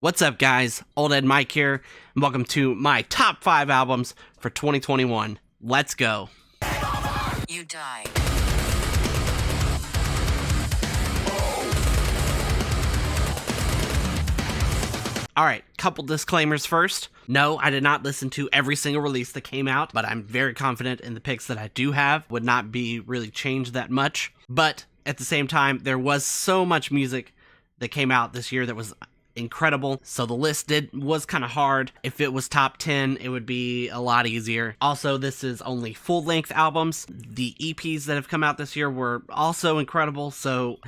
What's up, guys? Oldhead Mike here, and welcome to my top 5 albums for 2021. Let's go. You died. Alright, couple disclaimers first. No, I did not listen to every single release that came out, but I'm very confident in the picks that I do have. Would not be really changed that much. But at the same time, there was so much music that came out this year that was incredible, so the list was kind of hard. If it was top 10, it would be a lot easier. Also, this is only full-length albums. The EPs that have come out this year were also incredible, so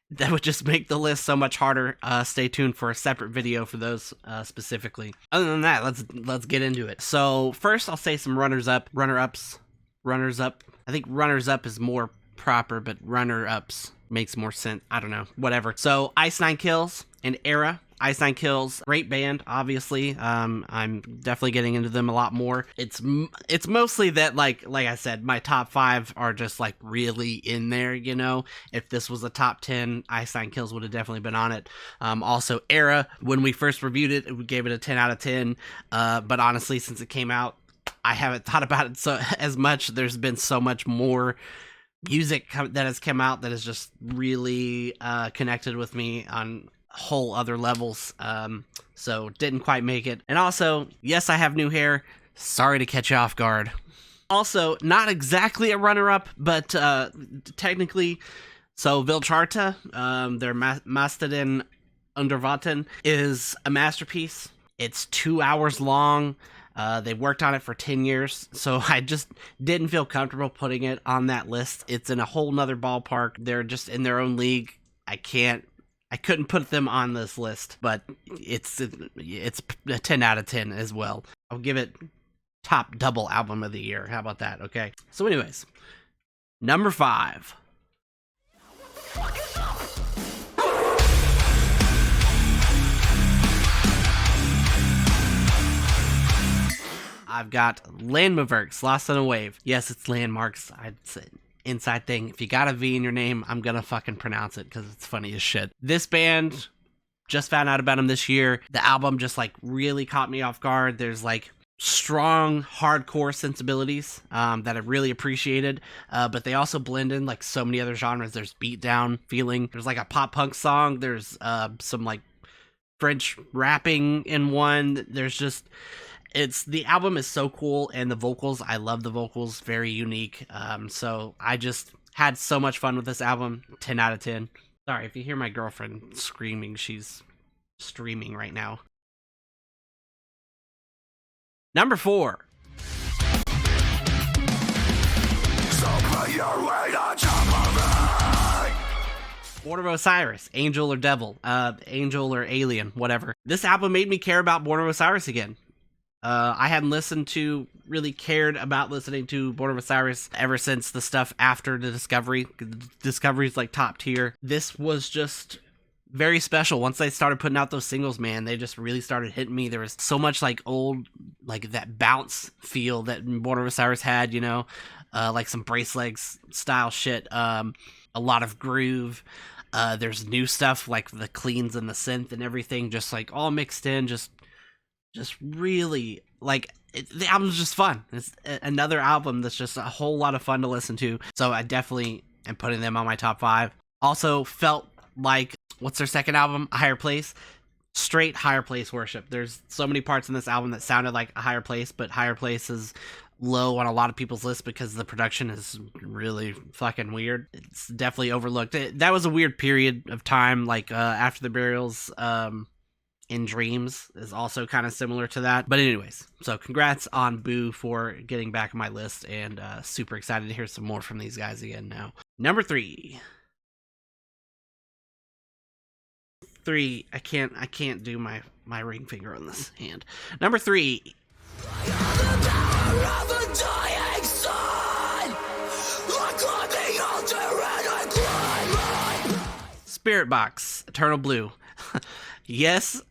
that would just make the list so much harder. Stay tuned for a separate video for those specifically. Other than that, let's get into it. So first, I'll say some runner-up. I think runners-up is more proper, but runner-ups makes more sense. I don't know, whatever. So Ice Nine Kills and Era. Ice Nine Kills, great band, obviously. I'm definitely getting into them a lot more. It's mostly that, like I said, my top 5 are just like really in there, you know. If this was a top 10, Ice Nine Kills would have definitely been on it. Also, Era, when we first reviewed it, we gave it a 10 out of 10. But honestly, since it came out, I haven't thought about it as much. There's been so much more music that has come out that has just really connected with me on whole other levels, so didn't quite make it. And also, yes, I have new hair. Sorry to catch you off guard. Also, not exactly a runner-up, but technically, so Vilcharta, their Mastodon Undervaten is a masterpiece. It's 2 hours long. They worked on it for 10 years, so I just didn't feel comfortable putting it on that list. It's in a whole nother ballpark. They're just in their own league. I couldn't put them on this list, but it's a 10 out of 10 as well. I'll give it top double album of the year. How about that? Okay. So anyways, number 5. I've got Landmarks, Lost on a Wave. Yes, it's Landmarks. I'd say inside thing. If you got a V in your name, I'm gonna fucking pronounce it because it's funny as shit. This band, just found out about them this year. The album just like really caught me off guard. There's like strong hardcore sensibilities that I really appreciated, but they also blend in like so many other genres. There's beatdown feeling. There's like a pop punk song. There's some like French rapping in one. There's just the album is so cool, and the vocals, I love the vocals, very unique. So I just had so much fun with this album. 10 out of 10. Sorry if you hear my girlfriend screaming, she's streaming right now. Number 4. Born of Osiris, Angel or Devil, Angel or Alien, whatever. This album made me care about Born of Osiris again. I hadn't really cared about listening to Born of Osiris ever since the stuff after the Discovery. Discovery's like top tier. This was just very special. Once they started putting out those singles, man, they just really started hitting me. There was so much like old, like that bounce feel that Born of Osiris had, you know, like some Bracelegs style shit, a lot of groove. There's new stuff like the cleans and the synth and everything, just like all mixed in, just really, like, the album's just fun. It's another album that's just a whole lot of fun to listen to, so I definitely am putting them on my top 5. Also felt like, what's their second album? A Higher Place? Straight Higher Place worship. There's so many parts in this album that sounded like A Higher Place, but Higher Place is low on a lot of people's lists because the production is really fucking weird. It's definitely overlooked. That was a weird period of time, like After the Burials, In Dreams is also kind of similar to that. But anyways, so congrats on Boo for getting back on my list, and super excited to hear some more from these guys again now. Number 3. I can't do my ring finger on this hand. Number 3. Spirit Box, Eternal Blue. Yes,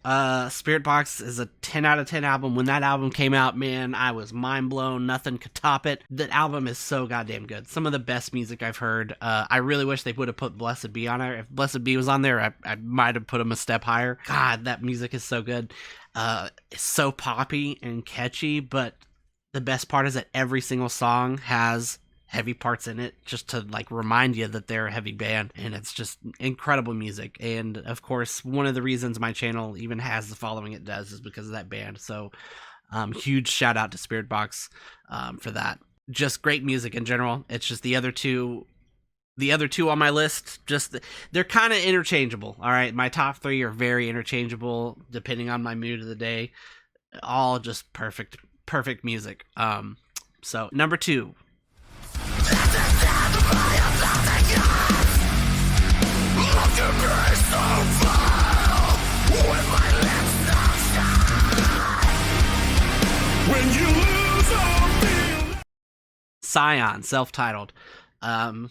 Spirit Box is a 10 out of 10 album. When that album came out, man, I was mind blown. Nothing could top it. That album is so goddamn good. Some of the best music I've heard. I really wish they would have put Blessed Be on there. If Blessed Be was on there, I might have put him a step higher. God, that music is so good. It's so poppy and catchy, but the best part is that every single song has heavy parts in it just to like remind you that they're a heavy band, and it's just incredible music. And of course, one of the reasons my channel even has the following it does is because of that band. So huge shout out to Spirit Box for that. Just great music in general. It's just the other two on my list, just they're kind of interchangeable. All right, my top 3 are very interchangeable depending on my mood of the day. All just perfect music. So number 2, Scion, self-titled. Wow,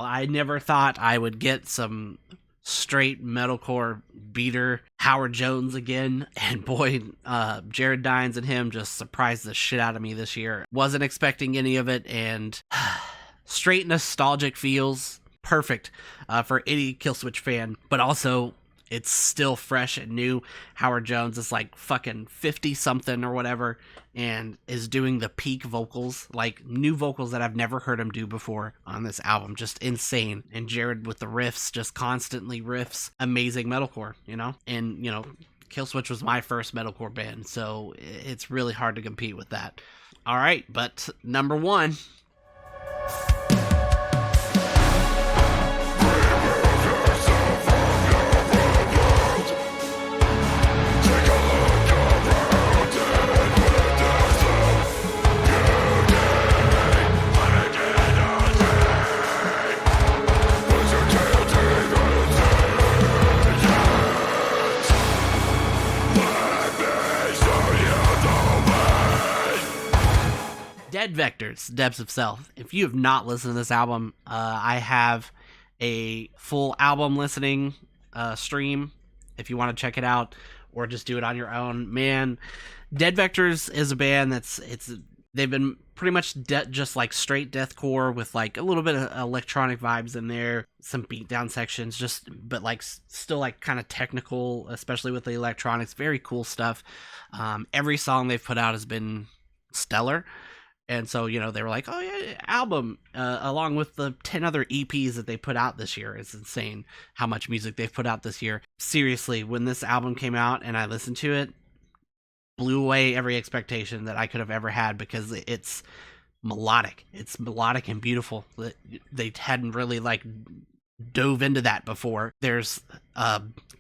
I never thought I would get some straight metalcore beater Howard Jones again, and boy, Jared Dines and him just surprised the shit out of me this year. Wasn't expecting any of it, and straight nostalgic feels. Perfect for any Killswitch fan, but also it's still fresh and new. Howard Jones is like fucking 50 something or whatever, and is doing the peak vocals, like new vocals that I've never heard him do before on this album. Just insane. And Jared with the riffs, just constantly riffs. Amazing metalcore, you know? And, you know, Killswitch was my first metalcore band, so it's really hard to compete with that. All right, but number 1. Dead Vectors, Depths of Self. If you have not listened to this album, I have a full album listening stream if you want to check it out, or just do it on your own. Man, Dead Vectors is a band they've been pretty much just like straight deathcore with like a little bit of electronic vibes in there, some beatdown sections, but like still like kind of technical, especially with the electronics. Very cool stuff. Every song they've put out has been stellar. And so, you know, they were like, oh yeah, album, along with the 10 other EPs that they put out this year. It's insane how much music they've put out this year. Seriously, when this album came out and I listened to it, blew away every expectation that I could have ever had, because it's melodic. It's melodic and beautiful. They hadn't really like dove into that before. There's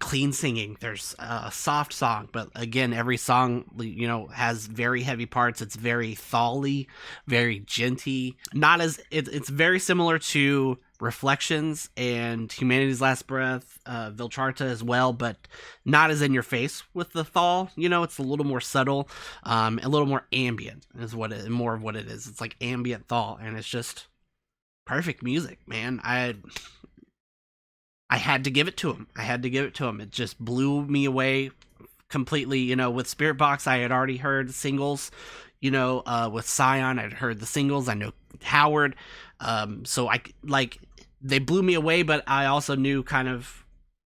clean singing, there's a soft song, but again, every song, you know, has very heavy parts. It's very thally, very genty. It's very similar to Reflections and Humanity's Last Breath, Vilcharta as well, but not as in your face with the thal. You know, it's a little more subtle, a little more ambient is more of what it is. It's like ambient thal, and it's just perfect music, man. I had to give it to him. It just blew me away completely. You know, with Spirit Box, I had already heard singles. You know, with Scion, I'd heard the singles. I know Howard. So they blew me away, but I also knew kind of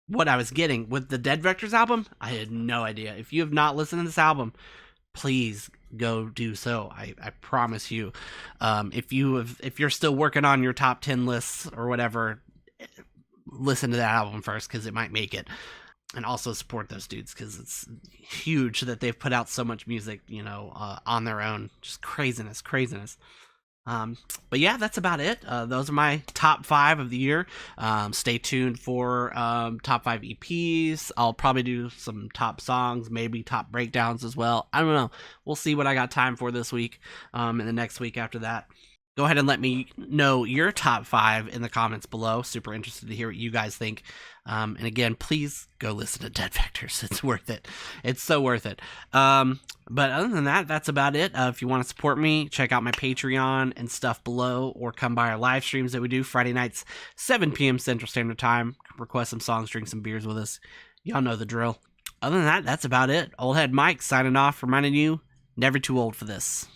what I was getting. With the Dead Vectors album, I had no idea. If you have not listened to this album, please go do so. I promise you. If you're still working on your top 10 lists or whatever, listen to that album first, because it might make it. And also support those dudes, because it's huge that they've put out so much music, you know, on their own. Just craziness. But yeah, that's about it. Those are my top 5 of the year. Stay tuned for top 5 EPs. I'll probably do some top songs, maybe top breakdowns as well. I don't know. We'll see what I got time for this week, and the next week after that. Go ahead and let me know your top 5 in the comments below. Super interested to hear what you guys think. And again, please go listen to Dead Vectors. It's worth it. It's so worth it. But other than that, that's about it. If you want to support me, check out my Patreon and stuff below, or come by our live streams that we do Friday nights, 7 p.m. Central Standard Time. Request some songs, drink some beers with us. Y'all know the drill. Other than that, that's about it. Oldhead Mike signing off, reminding you, never too old for this.